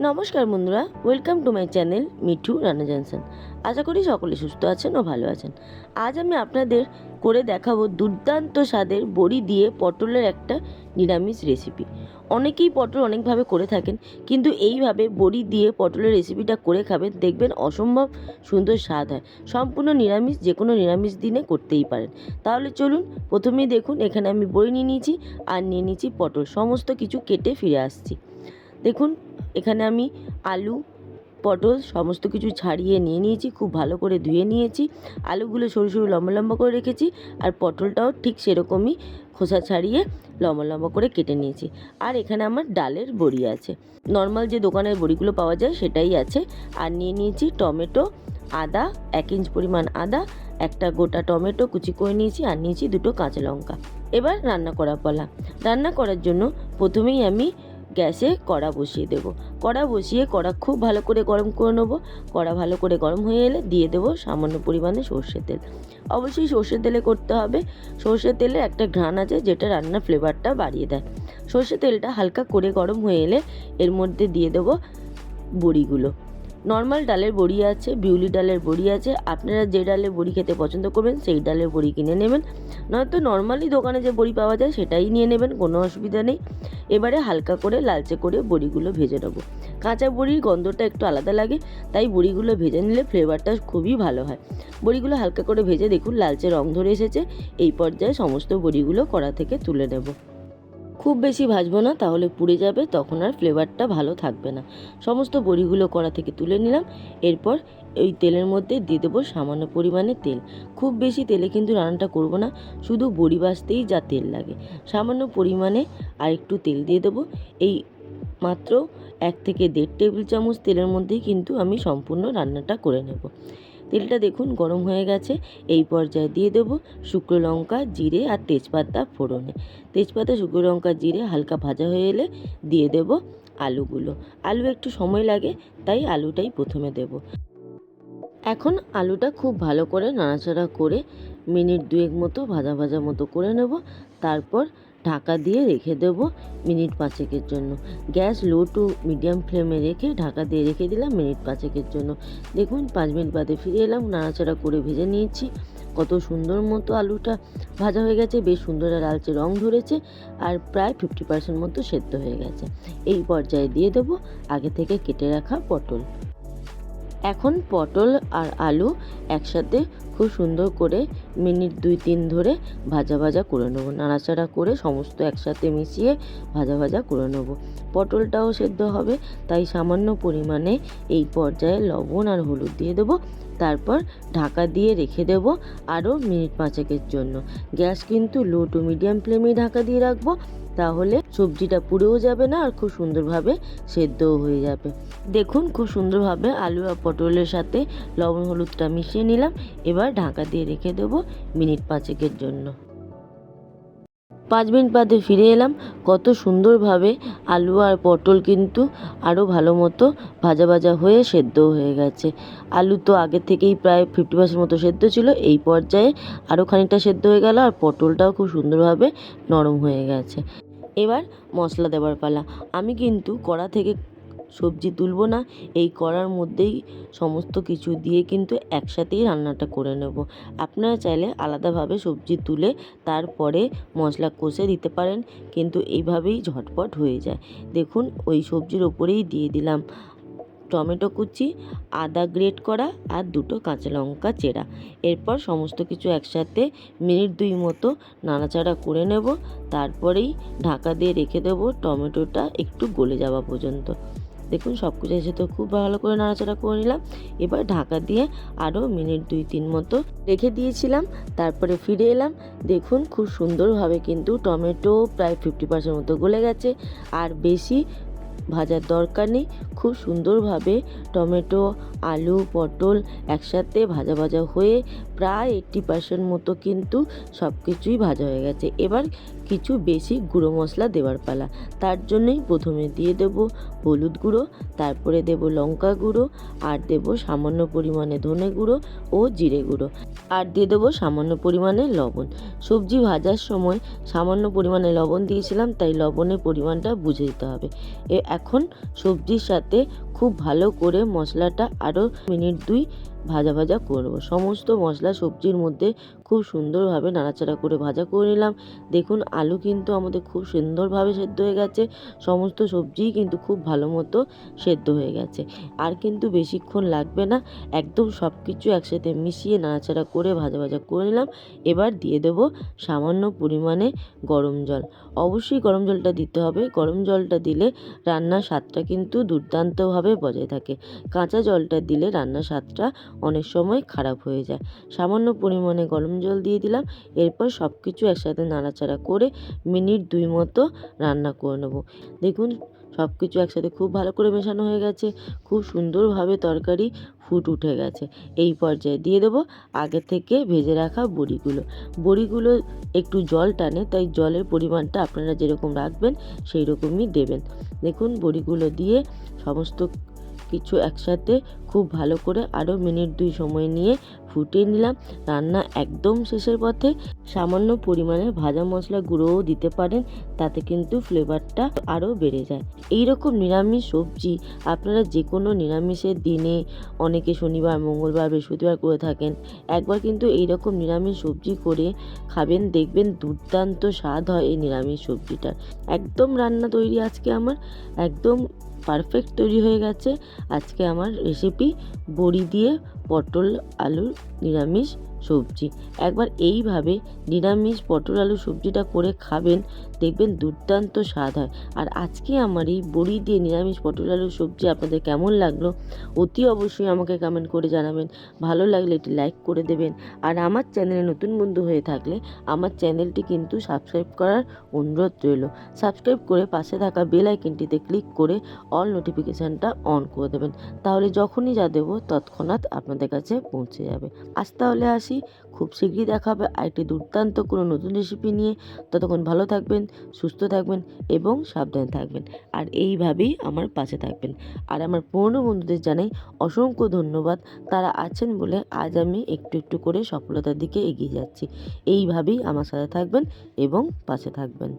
নমস্কার বন্ধুরা, welcome to my channel Mithu রান্না জানসন। আশা করি সকলে সুস্থ আছেন ও ভালো আছেন। আজ আমি আপনাদের করে দেখাবো দুর্দান্ত স্বাদের বড়ি দিয়ে পটলের একটা নিরামিষ রেসিপি। অনেকেই পটল অনেকভাবে করে থাকেন, কিন্তু এইভাবে বড়ি দিয়ে পটলের রেসিপিটা করে খাবেন, দেখবেন অসম্ভব সুন্দর স্বাদ হয়। সম্পূর্ণ নিরামিষ, যে কোনো নিরামিষ দিনে করতেই পারেন। তাহলে চলুন, প্রথমেই দেখুন এখানে আমি বড়ি নিয়ে নিয়েছি আর নিয়ে নিয়েছি পটল। সমস্ত কিছু কেটে ফিরে আসছি। দেখুন এখানে আমি আলু, পটল সমস্ত কিছু ছাড়িয়ে নিয়ে নিয়েছি, খুব ভালো করে ধুয়ে নিয়েছি। আলুগুলো সরু সরু লম্বা লম্বা করে রেখেছি, আর পটলটাও ঠিক সেরকমই খোসা ছাড়িয়ে লম্বা লম্বা করে কেটে নিয়েছি। আর এখানে আমার ডালের বড়ি আছে, নর্মাল যে দোকানের বড়িগুলো পাওয়া যায় সেটাই আছে। আর নিয়ে নিয়েছি টমেটো, আদা, 1 ইঞ্চ পরিমাণ আদা, একটা গোটা টমেটো কুচি করে নিয়েছি, আর নিয়েছি 2টো কাঁচা লঙ্কা। এবার রান্না করা পালা। রান্না করার জন্য প্রথমেই আমি গ্যাসে কড়া বসিয়ে দেব। কড়া বসিয়ে কড়া খুব ভালো করে গরম করে নেবো। কড়া ভালো করে গরম হয়ে এলে দিয়ে দেবো সামান্য পরিমাণে সর্ষের তেল। অবশ্যই সর্ষের তেলে করতে হবে। সর্ষের তেলে একটা ঘ্রাণ আছে যেটা রান্নার ফ্লেভারটা বাড়িয়ে দেয়। সর্ষের তেলটা হালকা করে গরম হয়ে এলে এর মধ্যে দিয়ে দেবো বড়িগুলো। নর্মাল ডালের বড়ি আছে, বিউলি ডালের বড়ি আছে, আপনারা যে ডালের বড়ি খেতে পছন্দ করবেন সেই ডালের বড়ি কিনে নেবেন, নয়তো নর্মালি দোকানে যে বড়ি পাওয়া যায় সেটাই নিয়ে নেবেন, কোনো অসুবিধা নেই। এবারে হালকা করে লালচে করে বড়িগুলো ভেজে নেবো। কাঁচা বড়ির গন্ধটা একটু আলাদা লাগে, তাই বড়িগুলো ভেজে নিলে ফ্লেভারটা খুবই ভালো হয়। বড়িগুলো হালকা করে ভেজে দেখুন লালচে রং ধরে এসেছে। এই পর্যায়ে সমস্ত বড়িগুলো কড়া থেকে তুলে নেব। খুব বেশি ভাজবো না, তাহলে পুড়ে যাবে, তখন আর ফ্লেভারটা ভালো থাকবে না। সমস্ত বড়িগুলো কড়া থেকে তুলে নিলাম। এরপর এই তেলের মধ্যে দিয়ে দেবো সামান্য পরিমাণে তেল। খুব বেশি তেলে কিন্তু রান্নাটা করব না, শুধু বড়ি ভাজতেই যা তেল লাগে সামান্য পরিমাণে আর একটু তেল দিয়ে দেবো। এই মাত্র 1 থেকে 1.5 টেবিল চামচ তেলের মধ্যেই কিন্তু আমি সম্পূর্ণ রান্নাটা করে নেব। তেলটা দেখুন গরম হয়ে গেছে। এই পর্যায়ে দিয়ে দেবো শুকনো লঙ্কা, জিরে আর তেজপাতা ফোড়নে। তেজপাতা, শুকনো লঙ্কা, জিরে হালকা ভাজা হয়ে এলে দিয়ে দেবো আলুগুলো। আলু একটু সময় লাগে, তাই আলুটাই প্রথমে দেব। এখন আলুটা খুব ভালো করে নাড়াচাড়া করে মিনিট 2 মতো ভাজা ভাজা মতো করে নেব। তারপর ঢাকা দিয়ে রেখে দেবো মিনিট 5 জন্য। গ্যাস লো টু মিডিয়াম ফ্লেমে রেখে ঢাকা দিয়ে রেখে দিলাম মিনিট 5 জন্য। দেখুন 5 মিনিট বাদে ফিরে এলাম, নাড়াচাড়া করে ভেজে নিয়েছি। কত সুন্দর মতো আলুটা ভাজা হয়ে গেছে, বেশ সুন্দর লালচে রং ধরেছে, আর প্রায় 50% মতো সেদ্ধ হয়ে গেছে। এই পর্যায়ে দিয়ে দেবো আগে থেকে কেটে রাখা পটল। এখন পটল আর আলু একসাথে খুব সুন্দর করে মিনিট 2-3 ধরে ভাজা ভাজা করে নেবো। নাড়াচাড়া করে সমস্ত একসাথে মিশিয়ে ভাজা ভাজা করে নেবো। পটলটাও সেদ্ধ হবে, তাই সামান্য পরিমাণে এই পর্যায়ে লবণ আর হলুদ দিয়ে দেবো। তারপর ঢাকা দিয়ে রেখে দেব আরও মিনিট 5 জন্য। গ্যাস কিন্তু লো টু মিডিয়াম ফ্লেমেই ঢাকা দিয়ে রাখবো, তাহলে সবজিটা পুড়েও যাবে না আর খুব সুন্দরভাবে সেদ্ধও হয়ে যাবে। দেখুন খুব সুন্দরভাবে আলু আর পটলের সাথে লবণ হলুদটা মিশিয়ে নিলাম। এবার ঢাকা দিয়ে রেখে দেবো মিনিট 5 জন্য। 5 মিনিট বাদে ফিরে এলাম। কত সুন্দরভাবে আলু আর পটল কিন্তু আরও ভালো মতো ভাজা ভাজা হয়ে সেদ্ধও হয়ে গেছে। আলু তো আগে থেকেই প্রায় 50% মতো সেদ্ধ ছিল, এই পর্যায়ে আরও খানিকটা সেদ্ধ হয়ে গেল, আর পটলটাও খুব সুন্দরভাবে নরম হয়ে গেছে। এবার মশলা দেওয়ার পালা। আমি কিন্তু কড়া থেকে সবজি তুলব না, এই কড়ার মধ্যেই সমস্ত কিছু দিয়ে কিন্তু একসাথেই রান্নাটা করে নেব। আপনারা চাইলে আলাদাভাবে সবজি তুলে তারপরে মশলা কষে দিতে পারেন, কিন্তু এইভাবেই ঝটপট হয়ে যায়। দেখুন ওই সবজির ওপরেই দিয়ে দিলাম টমেটো কুচি, আদা গ্রেট করা আর 2টো কাঁচা লঙ্কা চেরা। এরপর সমস্ত কিছু একসাথে মিনিট 2 মতো নাড়াচাড়া করে নেব। তারপরেই ঢাকা দিয়ে রেখে দেবো টমেটোটা একটু গলে যাওয়া পর্যন্ত। দেখুন সব কিছু এসে তো খুব ভালো করে নাড়াচাড়া করে নিলাম। এবার ঢাকা দিয়ে আরও মিনিট 2-3 মতো রেখে দিয়েছিলাম। তারপরে ফিরে এলাম। দেখুন খুব সুন্দরভাবে কিন্তু টমেটো প্রায় 50% মতো গলে গেছে, আর বেশি ভাজার দরকার নেই। খুব সুন্দরভাবে টমেটো, আলু, পটল একসাথে ভাজা ভাজা হয়ে প্রায় 80% মতো কিন্তু সব কিছুই ভাজা হয়ে গেছে। এবার কিছু বেশি গুঁড়ো মশলা দেওয়ার পালা। তার জন্যই প্রথমে দিয়ে দেব হলুদ গুঁড়ো, তারপরে দেব লঙ্কা গুঁড়ো, আর দেব সামান্য পরিমাণে ধনে গুঁড়ো ও জিরে গুঁড়ো, আর দিয়ে দেবো সামান্য পরিমাণে লবণ। সবজি ভাজার সময় সামান্য পরিমাণে লবণ দিয়েছিলাম, তাই লবণের পরিমাণটা বুঝে দিতে হবে। এখন সবজির সাথে খুব ভালো করে মশলাটা আরও মিনিট 2 ভাজা ভাজা করব। সমস্ত মশলা সবজির মধ্যে খুব সুন্দরভাবে নাড়াচাড়া করে ভাজা করে নিলাম। দেখুন আলু কিন্তু আমাদের খুব সুন্দরভাবে সেদ্ধ হয়ে গেছে, সমস্ত সবজিই কিন্তু খুব ভালো মতো সেদ্ধ হয়ে গেছে। আর কিন্তু বেশিক্ষণ লাগবে না, একদম সব কিছু একসাথে মিশিয়ে নাড়াচাড়া করে ভাজা ভাজা করে নিলাম। এবার দিয়ে দেবো সামান্য পরিমাণে গরম জল। অবশ্যই গরম জলটা দিতে হবে, গরম জলটা দিলে রান্নার স্বাদটা কিন্তু দুর্দান্তভাবে বজায় থাকে। কাঁচা জলটা দিলে রান্নার স্বাদটা অনেক সময় খারাপ হয়ে যায়। সামান্য পরিমাণে গরম জল দিয়ে দিলাম। এরপর সব কিছু একসাথে নাড়াচাড়া করে মিনিট 2 মতো রান্না করে নেব। দেখুন সব কিছু একসাথে খুব ভালো করে মেশানো হয়ে গেছে, খুব সুন্দরভাবে তরকারি ফুট উঠে গেছে। এই পর্যায়ে দিয়ে দেবো আগে থেকে ভেজে রাখা বড়িগুলো। বড়িগুলো একটু জল টানে, তাই জলের পরিমাণটা আপনারা যেরকম রাখবেন সেই রকমই দেবেন। দেখুন বড়িগুলো দিয়ে সমস্ত কিছু একসাথে খুব ভালো করে আরও মিনিট 2 সময় নিয়ে ফুটিয়ে নিলাম। রান্না একদম শেষের পথে। সামান্য পরিমাণে ভাজা মশলা গুঁড়োও দিতে পারেন, তাতে কিন্তু ফ্লেভারটা আরও বেড়ে যায়। এই রকম নিরামিষ সবজি আপনারা যে কোনো নিরামিষের দিনে, অনেকে শনিবার, মঙ্গলবার, বৃহস্পতিবার করে থাকেন, একবার কিন্তু এই রকম নিরামিষ সবজি করে খাবেন, দেখবেন দুর্দান্ত স্বাদ হয় এই নিরামিষ সবজিটার। একদম রান্না তৈরি আজকে আমার, একদম পারফেক্ট তৈরি হয়ে গেছে আজকে আমার রেসিপি বড়ি দিয়ে পটল আলুর নিরামিষ সবজি। একবার এইভাবে নিরামিষ পটল আলু সবজিটা করে খাবেন, দেখবেন দুর্দান্ত স্বাদ হয়। আর আজকে আমার এই বড়ি দিয়ে নিরামিষ পটল আলু সবজি আপনাদের কেমন লাগলো অতি অবশ্যই আমাকে কমেন্ট করে জানাবেন। ভালো লাগলে একটি লাইক করে দেবেন। আর আমার চ্যানেলে নতুন বন্ধু হয়ে থাকলে আমার চ্যানেলটি কিন্তু সাবস্ক্রাইব করার অনুরোধ রইল। সাবস্ক্রাইব করে পাশে থাকা বেল আইকনটিতে ক্লিক করে অল নোটিফিকেশানটা অন করে দেবেন, তাহলে যখনই যা দেবো তৎক্ষণাৎ আপনাদের কাছে পৌঁছে যাবে। আজ তাহলে আসি, খুব শীঘ্রই দেখা হবে আরেকটি দুর্দান্ত কোনো নতুন রেসিপি নিয়ে। ততক্ষণ ভালো থাকবেন, সুস্থ থাকবেন এবং সাবধানে থাকবেন, আর এইভাবেই আমার পাশে থাকবেন। আর আমার পুরনো বন্ধুদের জানাই অসংখ্য ধন্যবাদ, তারা আছেন বলে আজ আমি একটু একটু করে সফলতার দিকে এগিয়ে যাচ্ছি। এইভাবেই আমার সাথে থাকবেন এবং পাশে থাকবেন।